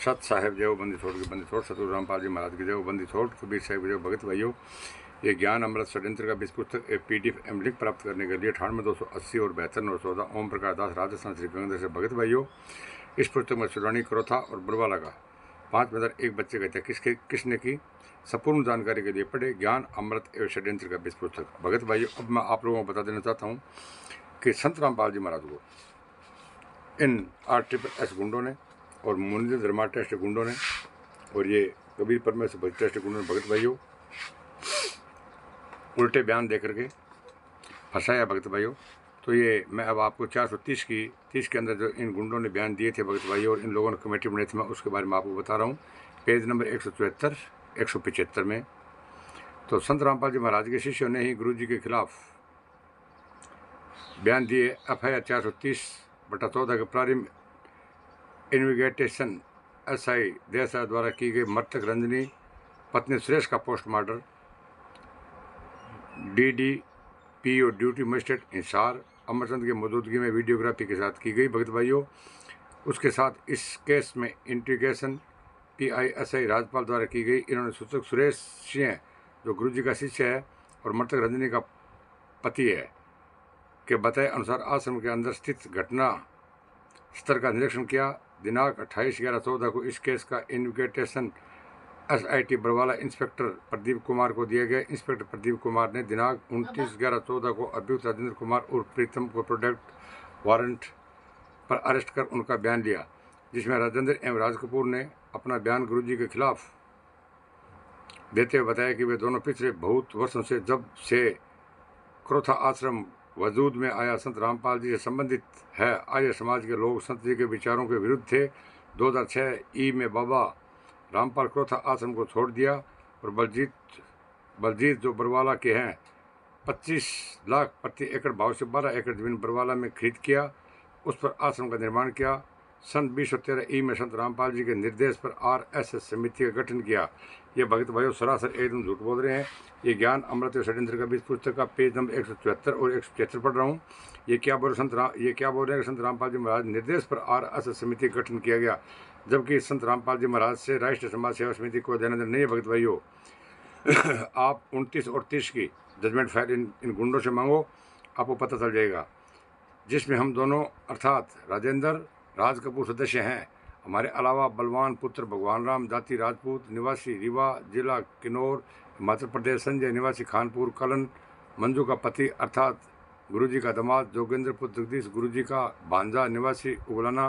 सत साहेब जय बंदी छोड़ के बंदी छोड़, सतगुरु रामपाल जी महाराज की जय बंदी छोड़, कबीर साहिब जय। भगत भाइयों, ये ज्ञान अमृत षड्यंत्र का 20 पुस्तक एक PDF लिंक प्राप्त करने के लिए 98 280 और 72 914 ओम प्रकाश दास राजस्थान श्री गंगाधर से। भगत भाइयों, इस पुस्तक में सुरानी क्रोथा और बुरवाला का 5 में एक बच्चे कहते हैं किसने की संपूर्ण जानकारी के लिए पढ़े ज्ञान अमृत एवं षड्यंत्र का 20 पुस्तक। भगत भाइयों, अब मैं आप लोगों को बता देना चाहता हूँ कि संत रामपाल जी महाराज को इन RSS गुंडों ने और मुनिंद्र धर्मा टेस्ट गुंडों ने और ये कबीर परमेश्वर भक्त टेस्ट गुंडों ने भगत भाइयों उल्टे बयान दे करके फंसाया। भगत भाइयों, तो ये मैं अब आपको 430 के अंदर जो इन गुंडों ने बयान दिए थे भगत भाइयों, और इन लोगों ने कमेटी बनाई थी, मैं उसके बारे में आपको बता रहा हूँ। पेज नंबर 174 175 में तो संत रामपाल जी महाराज के शिष्यों ने ही गुरु जी के खिलाफ बयान दिए। FIR 430/14 के प्रारंभ इन्वेस्टिगेशन SI देसाई द्वारा की गई मृतक रंजनी पत्नी सुरेश का postmortem DDPO duty magistrate Hisar Amarchand की मौजूदगी में वीडियोग्राफी के साथ की गई। भगत भाइयों, उसके साथ इस केस में इंट्रीगेशन PISI राजपाल द्वारा की गई। इन्होंने सूचक सुरेश सिंह जो गुरु जी का शिष्य है और मृतक रंजनी का पति है के बताए अनुसार आश्रम के अंदर स्थित घटना स्तर का निरीक्षण किया। दिनांक 28/11/14 को इस केस का investigation SIT Barwala inspector Pradeep Kumar को दिया गया। इंस्पेक्टर प्रदीप कुमार ने दिनांक 29/11/14 को अभियुक्त राजेंद्र कुमार और प्रीतम को प्रोडक्ट वारंट पर अरेस्ट कर उनका बयान लिया, जिसमें राजेंद्र एवं राज कपूर ने अपना बयान गुरुजी के खिलाफ देते हुए बताया कि वे दोनों पिछले बहुत वर्षों से जब से क्रोथा आश्रम वजूद में आया संत रामपाल जी से संबंधित है, आर्य समाज के लोग संत जी के विचारों के विरुद्ध थे। 2006 में बाबा रामपाल क्रोथा आश्रम को छोड़ दिया और बलजीत जो बरवाला के हैं 25 लाख प्रति एकड़ भाव से 12 एकड़ जमीन बरवाला में खरीद किया, उस पर आश्रम का निर्माण किया। सन 2013 में संत रामपाल जी के निर्देश पर RSS समिति का गठन किया। ये भगत भाइयों सरासर एकदम झूठ बोल रहे हैं। ये ज्ञान अमृत षड्यंत्र का 20 पुस्तक का पेज नंबर 174 और 175 पढ़ रहा हूँ। ये क्या बोल रहे हैं कि संत रामपाल जी महाराज निर्देश पर RSS समिति का गठन किया गया, जबकि संत रामपाल जी महाराज से राष्ट्रीय समाज सेवा समिति को देना नहीं है। भगत भाइयों, आप 29 और 30 की जजमेंट फाइल इन गुंडों से मांगो, आपको पता चल जाएगा, जिसमें हम दोनों अर्थात राजेंद्र राज कपूर सदस्य हैं। हमारे अलावा बलवान पुत्र भगवान राम जाति राजपूत निवासी रीवा जिला किन्नौर हिमाचल प्रदेश, संजय निवासी खानपुर कलन, मंजू का पति अर्थात गुरुजी का दामाद जोगेंद्र पुत्र जगदीश, गुरुजी का भांजा निवासी उगलाना,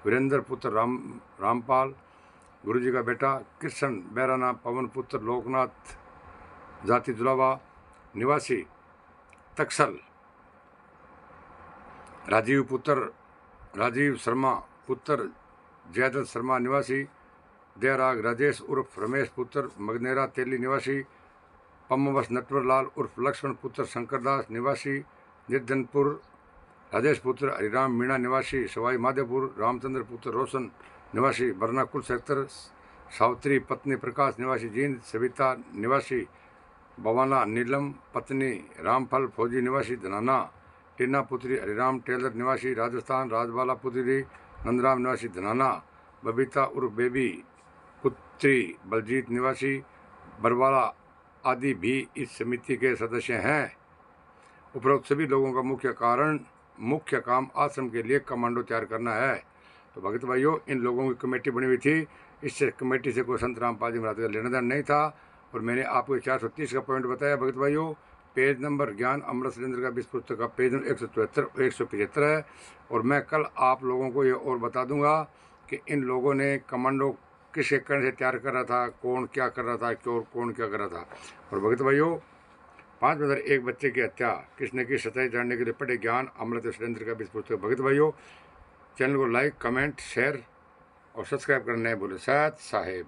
वीरेंद्र पुत्र रामपाल गुरुजी का बेटा, कृष्ण बैराना पवन पुत्र लोकनाथ जाति जुलावा निवासी तक्सल, राजीव शर्मा पुत्र जयदत्त शर्मा निवासी दयाराग, राजेश उर्फ रमेश पुत्र मगनेरा तेली निवासी, पम्मवश नटवर लाल उर्फ लक्ष्मण पुत्र शंकरदास निवासी निर्धनपुर, राजेश पुत्र हरिराम मीणा निवासी सवाई माधोपुर, रामचंद्र पुत्र रोशन निवासी बरनाकुल सेक्टर, सावित्री पत्नी प्रकाश निवासी जींद, सविता निवासी बवाना, नीलम पत्नी रामफल फौजी निवासी धनाना, टीना पुत्री हरिराम टेलर निवासी राजस्थान, राजबाला पुत्री नंदराम निवासी धनाना, बबीता उर्फ बेबी पुत्री बलजीत निवासी बरवाला आदि भी इस समिति के सदस्य हैं। उपरोक्त सभी लोगों का मुख्य काम आश्रम के लिए कमांडो तैयार करना है। तो भगत भाइयों, इन लोगों की कमेटी बनी हुई थी, इससे कमेटी से कोई संत रामपाल जी महाराज का लेना देना नहीं था। और मैंने आपको 430 का पॉइंट बताया। भगत भाइयों, पेज नंबर ज्ञान अमृत षड्यंत्र का 20 पुस्तक का पेज नंबर 174 और 175 है। और मैं कल आप लोगों को ये और बता दूंगा कि इन लोगों ने कमांडो किस एकड़ से तैयार कर रहा था, कौन क्या कर रहा था, कौन क्या कर रहा था। और भगत भाइयों, 5 में एक बच्चे की हत्या किसने की सच्चाई जानने के लिए पढ़े ज्ञान अमृत षड्यंत्र का 20 पुस्तक। भगत भाइयों, चैनल को लाइक कमेंट शेयर और सब्सक्राइब करना नहीं भूलें। सत साहेब।